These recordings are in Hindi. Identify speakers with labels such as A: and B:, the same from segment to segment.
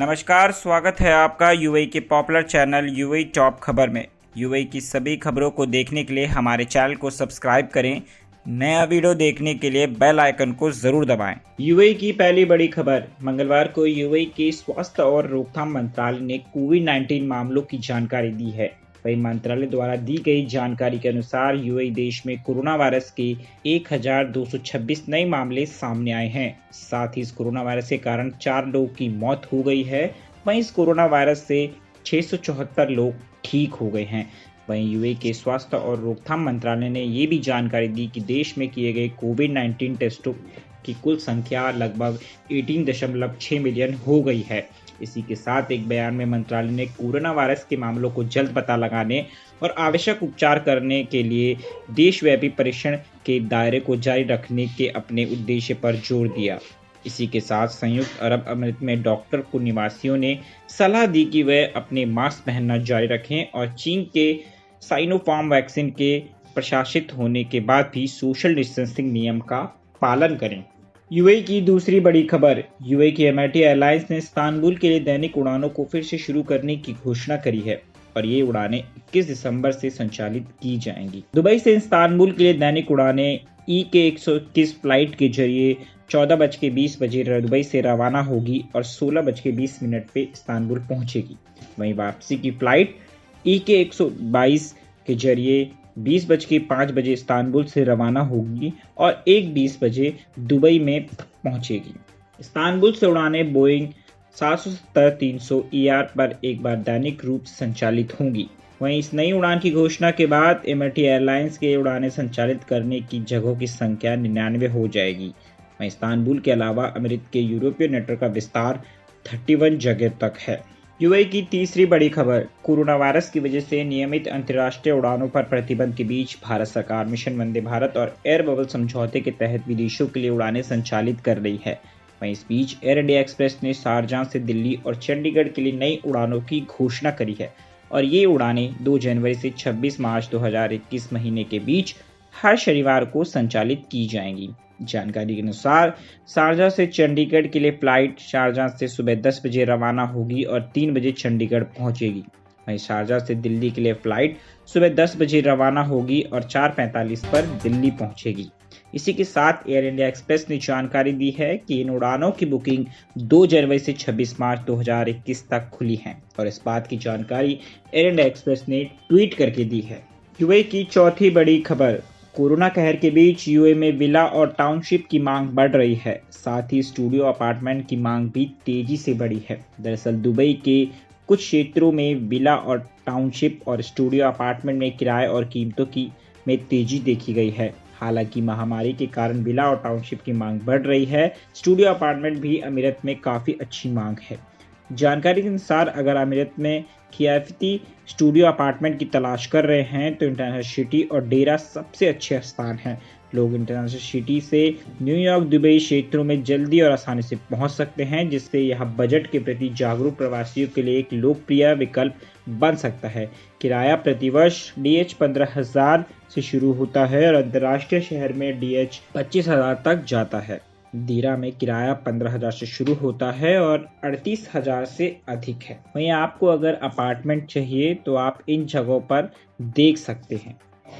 A: नमस्कार, स्वागत है आपका यूएई के पॉपुलर चैनल यूएई टॉप खबर में। यूएई की सभी खबरों को देखने के लिए हमारे चैनल को सब्सक्राइब करें। नया वीडियो देखने के लिए बेल आइकन को जरूर दबाएं। यूएई की पहली बड़ी खबर। मंगलवार को यूएई के स्वास्थ्य और रोकथाम मंत्रालय ने कोविड-19 मामलों की जानकारी दी है। वही मंत्रालय द्वारा दी गई जानकारी के अनुसार यूएई देश में कोरोना वायरस के 1226 नए मामले सामने आए हैं। साथ ही इस कोरोना वायरस के कारण 4 लोगों की मौत हो गई है। वहीं इस कोरोना वायरस से 674 लोग ठीक हो गए हैं। वहीं यूएई के स्वास्थ्य और रोकथाम मंत्रालय ने ये भी जानकारी दी कि देश में किए गए कोविड-19 टेस्टों की कुल संख्या लगभग 18.6 मिलियन हो गई है। इसी के साथ एक बयान में मंत्रालय ने कोरोना वायरस के मामलों को जल्द पता लगाने और आवश्यक उपचार करने के लिए देशव्यापी परीक्षण के दायरे को जारी रखने के अपने उद्देश्य पर जोर दिया। इसी के साथ संयुक्त अरब अमीरात में डॉक्टर को निवासियों ने सलाह दी कि वे अपने मास्क पहनना जारी रखें और चीन के साइनोफार्म वैक्सीन के प्रशासित होने के बाद भी सोशल डिस्टेंसिंग नियम का पालन करें। यूएई की दूसरी बड़ी खबर। यूएई की एमिरेटी एयरलाइंस ने इस्तांबुल के लिए दैनिक उड़ानों को फिर से शुरू करने की घोषणा करी है और ये उड़ानें 21 दिसंबर से संचालित की जाएंगी। दुबई से इस्तांबुल के लिए दैनिक उड़ानें EK121 फ्लाइट के जरिए 14:20 बजे दुबई से रवाना होगी और 16:20 पे इस्तांबुल पहुंचेगी। वहीं वापसी की फ्लाइट EK122 के जरिए 20:05 इस्तांबुल से रवाना होगी और 1:20 बजे दुबई में पहुंचेगी। इस्तांबुल से उड़ानें बोइंग 770-300 ER पर एक बार दैनिक रूप से संचालित होंगी। वहीं इस नई उड़ान की घोषणा के बाद एमिरेटी एयरलाइंस के उड़ानें संचालित करने की जगहों की संख्या 99 हो जाएगी। वहीं इस्तांबुल के अलावा अमेरिका के यूरोपीय नेटवर्क का विस्तार 31 जगह तक है। यूएई की तीसरी बड़ी खबर। कोरोना वायरस की वजह से नियमित अंतर्राष्ट्रीय उड़ानों पर प्रतिबंध के बीच भारत सरकार मिशन वंदे भारत और एयर बबल समझौते के तहत विदेशों के लिए उड़ानें संचालित कर रही है। वहीं इस बीच एयर इंडिया एक्सप्रेस ने शारजाह से दिल्ली और चंडीगढ़ के लिए नई उड़ानों की घोषणा करी है और ये उड़ानें 2 जनवरी से 26 मार्च 2021 महीने के बीच हर शनिवार को संचालित की जाएंगी। जानकारी के अनुसार शारजाह से चंडीगढ़ के लिए फ्लाइट शारजाह से सुबह 10 बजे रवाना होगी और 3 बजे चंडीगढ़ पहुंचेगी। वहीं शारजाह से दिल्ली के लिए फ्लाइट सुबह 10 बजे रवाना होगी और 4:45 पर दिल्ली पहुंचेगी। इसी के साथ एयर इंडिया एक्सप्रेस ने जानकारी दी है कि इन उड़ानों की बुकिंग 2 जनवरी से 26 मार्च 2021 तक खुली है और इस बात की जानकारी एयर इंडिया एक्सप्रेस ने ट्वीट करके दी है। यूएई की चौथी बड़ी खबर। कोरोना कहर के बीच यूएई में विला और टाउनशिप की मांग बढ़ रही है। साथ ही स्टूडियो अपार्टमेंट की मांग भी तेजी से बढ़ी है। दरअसल दुबई के कुछ क्षेत्रों में विला और टाउनशिप और स्टूडियो अपार्टमेंट में किराए और कीमतों में तेजी देखी गई है। हालांकि महामारी के कारण विला और टाउनशिप की मांग बढ़ रही है। स्टूडियो अपार्टमेंट भी अमीरात में काफ़ी अच्छी मांग है। जानकारी के अनुसार अगर अमीरात में किफायती स्टूडियो अपार्टमेंट की तलाश कर रहे हैं तो इंटरनेशनल सिटी और डेरा सबसे अच्छे स्थान हैं। लोग इंटरनेशनल सिटी से न्यूयॉर्क दुबई क्षेत्रों में जल्दी और आसानी से पहुंच सकते हैं, जिससे यह बजट के प्रति जागरूक प्रवासियों के लिए एक लोकप्रिय विकल्प बन सकता है। किराया प्रतिवर्ष DH 15,000 से शुरू होता है और अंतर्राष्ट्रीय शहर में DH 25,000 तक जाता है। दीरा में किराया 15,000 से शुरू होता है और 38,000 से अधिक है। वहीं आपको अगर अपार्टमेंट चाहिए तो आप इन जगहों पर देख सकते हैं।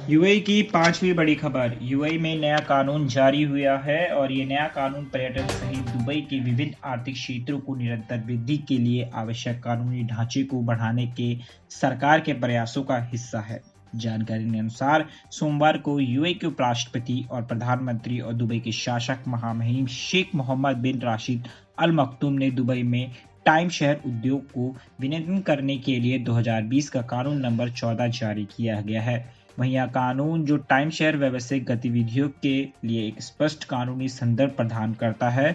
A: यूएई की पांचवी बड़ी खबर। यूएई में नया कानून जारी हुआ है और ये नया कानून पर्यटन सहित दुबई के विभिन्न आर्थिक क्षेत्रों को निरंतर वृद्धि के लिए आवश्यक कानूनी ढांचे को बढ़ाने के सरकार के प्रयासों का हिस्सा है। जानकारी के अनुसार सोमवार को यूएई के उपराष्ट्रपति और प्रधानमंत्री और दुबई के शासक महामहिम शेख मोहम्मद बिन राशिद अल मखदूम ने दुबई में टाइम शेयर उद्योग को विनियमित करने के लिए 2020 का कानून नंबर 14 जारी किया गया है। वहीं यह कानून जो टाइम शेयर व्यवसायिक गतिविधियों के लिए एक स्पष्ट कानूनी संदर्भ प्रदान करता है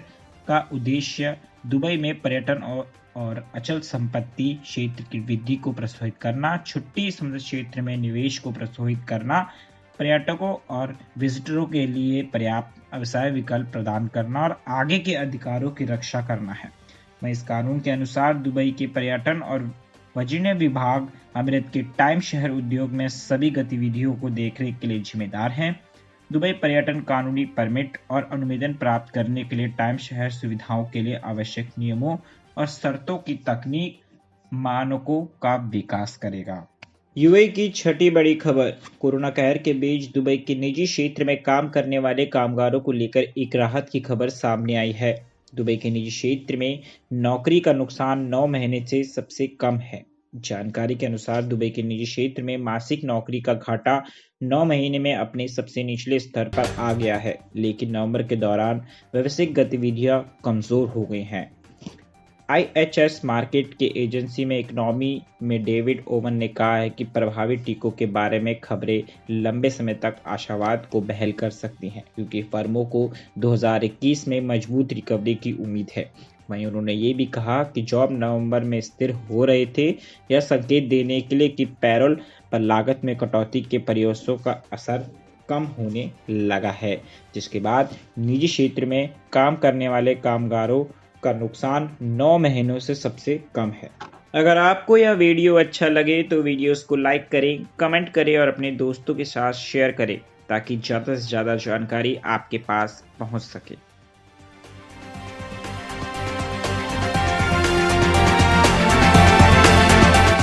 A: का उद्देश्य दुबई में पर्यटन और अचल संपत्ति क्षेत्र की वृद्धि को प्रोत्साहित करना, छुट्टी समुद्र क्षेत्र में निवेश को प्रोत्साहित करना, पर्यटकों और विजिटरों के लिए पर्याप्त व्यवसाय विकल्प प्रदान करना और आगे के अधिकारों की रक्षा करना है। वहीं इस कानून के अनुसार दुबई के पर्यटन और वर्जीनिया विभाग अमीरात के टाइम शहर उद्योग में सभी गतिविधियों को देखरेख के लिए जिम्मेदार हैं। दुबई पर्यटन कानूनी परमिट और अनुमोदन प्राप्त करने के लिए टाइम शहर सुविधाओं के लिए आवश्यक नियमों और शर्तों की तकनीक मानकों का विकास करेगा। यूएई की छठी बड़ी खबर। कोरोना कहर के बीच दुबई के निजी क्षेत्र में काम करने वाले कामगारों को लेकर एक राहत की खबर सामने आई है। दुबई के निजी क्षेत्र में नौकरी का नुकसान 9 महीने से सबसे कम है। जानकारी के अनुसार दुबई के निजी क्षेत्र में मासिक नौकरी का घाटा 9 महीने में अपने सबसे निचले स्तर पर आ गया है, लेकिन नवंबर के दौरान व्यावसायिक गतिविधियां कमजोर हो गई हैं। IHS मार्केट के एजेंसी में इकोनॉमी में डेविड ओवन ने कहा है कि प्रभावी टीकों के बारे में खबरें लंबे समय तक आशावाद को बहाल कर सकती हैं, क्योंकि फर्मों को 2021 में मजबूत रिकवरी की उम्मीद है। वहीं उन्होंने ये भी कहा कि जॉब नवंबर में स्थिर हो रहे थे, यह संकेत देने के लिए कि पैरोल पर लागत में कटौती के प्रयासों का असर कम होने लगा है, जिसके बाद निजी क्षेत्र में काम करने वाले कामगारों का नुकसान 9 महीनों से सबसे कम है। अगर आपको यह वीडियो अच्छा लगे तो वीडियोस को लाइक करें, कमेंट करें और अपने दोस्तों के साथ शेयर करें, ताकि ज़्यादा से ज़्यादा जानकारी आपके पास पहुंच सके।